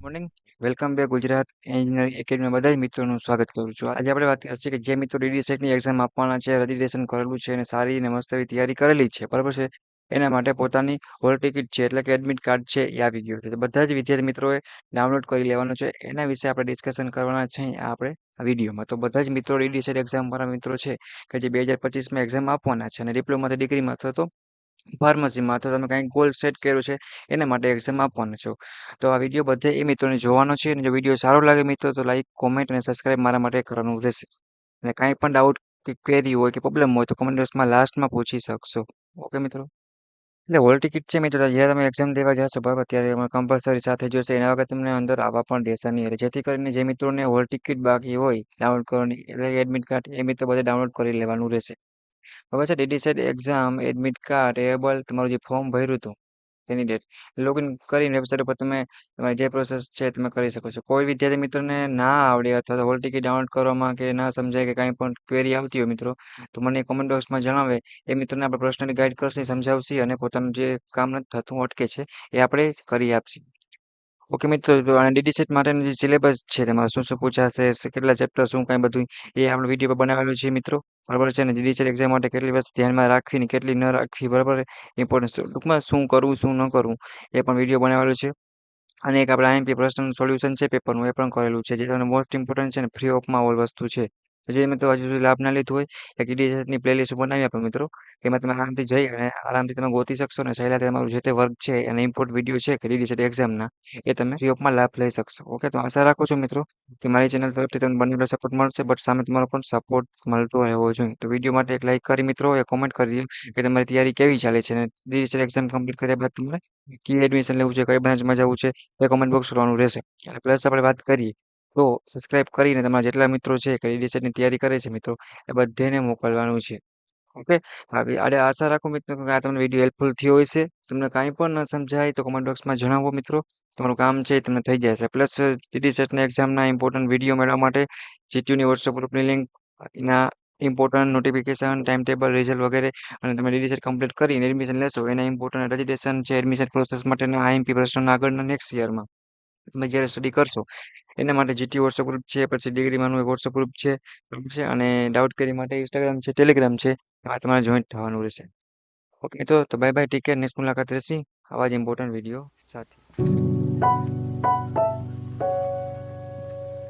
Morning welcome back Gujarat engineering એકેડમીમાં બધા જ મિત્રોનું સ્વાગત કરું છું. આજે આપણે વાત કરીએ કે જે મિત્રો ડીડી સેટની એક્ઝામ આપવાના છે, રજિસ્ટ્રેશન કરેલું છે અને સારી અને મસ્ત એવી તૈયારી કરેલી છે, બરાબર છે. એના માટે પોતાની હોલ ટિકિટ છે એટલે કે એડમિટ કાર્ડ છે એ આવી ગયું છે. તો બધા જ વિદ્યાર્થી મિત્રોએ ડાઉનલોડ કરી લેવાનું છે. એના વિશે આપણે ડિસ્કશન કરવાના છે આપણે આ વિડીયોમાં. તો બધા જ મિત્રો ડીડી સેટ એક્ઝામ વાળા મિત્રો છે કે જે 2025માં એક્ઝામ આપવાના છે અને ડિપ્લોમાથી ડિગ્રીમાં અથવા તો ફાર્મસીમાં અથવા તમે કંઈક ગોલ સેટ કર્યું છે એના માટે એક્ઝામ આપવાનું છો. તો આ વિડીયો બધે એ મિત્રોને જોવાનો છે અને જો વિડીયો સારો લાગે મિત્રો તો લાઈક કોમેન્ટ અને સબસ્ક્રાઇબ મારા માટે કરવાનું રહેશે. અને કાંઈ પણ ડાઉટ કે ક્વેરી હોય કે પ્રોબ્લેમ હોય તો કમેન્ટ બોક્સમાં લાસ્ટમાં પૂછી શકશો. ઓકે મિત્રો. એટલે હોલ ટિકિટ છે મિત્રો, જ્યારે તમે એક્ઝામ દેવા જશો બરાબર ત્યારે એમાં કમ્પલસરી સાથે જોશે. એના વગર તમને અંદર આવવા પણ દેશે નહીં. એટલે જેથી કરીને જે મિત્રોને હોલ ટિકિટ બાકી હોય ડાઉનલોડ કરવાની એટલે એડમિટ કાર્ડ એ મિત્રો બધે ડાઉનલોડ કરી લેવાનું રહેશે. હવે છે DD set exam admit card able તમારું જે ફોર્મ ભર્યું હતું કેન્ડિડેટ લોગિન કરીને વેબસાઇટ ઉપર તમે તમારી જે પ્રોસેસ છે તમે કરી શકો છો. કોઈ વિદ્યાર્થી મિત્રોને ના આવડે અથવા તો હોલ ટિકિટ ડાઉનલોડ કરવામાં કે ના સમજાય કે કાંઈ પણ ક્વેરી આવતી હોય મિત્રો તો મને કોમેન્ટ બોક્સમાં જણાવે. એ મિત્રોને આપણે પર્સનલી ગાઈડ કરશે, સમજાવશે અને પોતાનું જે કામ નથી થતું અટકે છે એ આપણે કરી આપશું. ઓકે મિત્રો, તો અને ડીડી સેટ માટેનું જે સિલેબસ છે તેમાં શું શું પૂછાશે, કેટલા ચેપ્ટર, શું કાંઈ બધું એ આપણે વિડીયો પર બનાવેલું છે મિત્રો. બરાબર છે. અને ડીડી સેટ એક્ઝામ માટે કેટલી વસ્તુ ધ્યાનમાં રાખવી ને કેટલી ન રાખવી, બરાબર. ઇમ્પોર્ટન્સ ટૂંકમાં શું કરવું શું ન કરવું એ પણ વિડીયો બનાવેલો છે. અને એક આપણે આઈએમપી પ્રશ્નનું સોલ્યુશન છે પેપરનું એ પણ કરેલું છે, જે તમને મોસ્ટ ઇમ્પોર્ટન્ટ છે ને ફ્રી ઓફમાં ઓલ વસ્તુ છે. જે મિત્રો હજુ સુધી લાભ ના લીધું હોય એક ડીડી પ્લેલિસ્ટ બનાવી આપો મિત્રો. એમાં તમે આરામથી જઈ અને આરામથી તમે ગોતી શકશો અને સહેલાઈથી તમારું જે તે વર્ક છે અને ઇમ્પોર્ટ વિડીયો છે કે ડીડી સેટ એક્ઝામના એ તમે ફ્રી ઓફમાં લાભ લઈ શકશો. ઓકે, તો આશા રાખું છું મિત્રો કે મારી ચેનલ તરફથી તમને બંનેનો સપોર્ટ મળશે, બટ સામે તમારો પણ સપોર્ટ મળતો રહેવો જોઈએ. તો વિડીયો માટે એક લાઈક કરી મિત્રો એ કોમેન્ટ કરી દો કે તમારી તૈયારી કેવી ચાલે છે અને ડીડી સેટ એક્ઝામ કમ્પ્લીટ કર્યા બાદ તમારે કી એડમિશન લેવું છે, કઈ બ્રાન્ચમાં જવું છે એ કોમેન્ટ બોક્સ કરવાનું રહેશે. અને પ્લસ આપણે વાત કરીએ તો સબસ્ક્રાઇબ કરીને તમારા જેટલા મિત્રો છે કે ડીડી સેટની તૈયારી કરે છે મિત્રો એ બધાને મોકલવાનું છે. ઓકે, હવે આડે આશા રાખું મિત્રો કે આ તમને વિડીયો હેલ્પફુલ થયો હશે. તમને કાંઈ પણ ન સમજાય તો કમેન્ટ બોક્સમાં જણાવો મિત્રો. તમારું કામ છે એ તમને થઈ જશે. પ્લસ ડીડી સેટના એક્ઝામના ઇમ્પોર્ટન્ટ વિડીયો મેળવવા માટે જીટીયુની વોટ્સઅપ ગ્રુપની લિંક એના important notification time table result વગેરે અને તમે ડીડી સેટ કમ્પ્લીટ કરીને એડમિશન લેશો એના ઇમ્પોર્ટન્ટ રજિસ્ટ્રેશન છે, એડમિશન પ્રોસેસ માટેના આઈએમપી પ્રશ્નોના આગળના નેક્સ્ટ યરમાં તમે જ્યારે સ્ટડી કરશો એના માટે જીટી વોટ્સઅપ ગ્રુપ છે, પછી ડિગ્રીમાંનું એક વોટ્સઅપ ગ્રુપ છે, બરાબર છે. અને ડાઉટ કરી માટે ઇન્સ્ટાગ્રામ છે, ટેલિગ્રામ છે, એમાં તમારે જોઈન્ટ થવાનું રહેશે. ઓકે તો bye bye, take care. Next મુલાકાત રહેશે આવા જ ઇમ્પોર્ટન્ટ વિડીયો સાથે.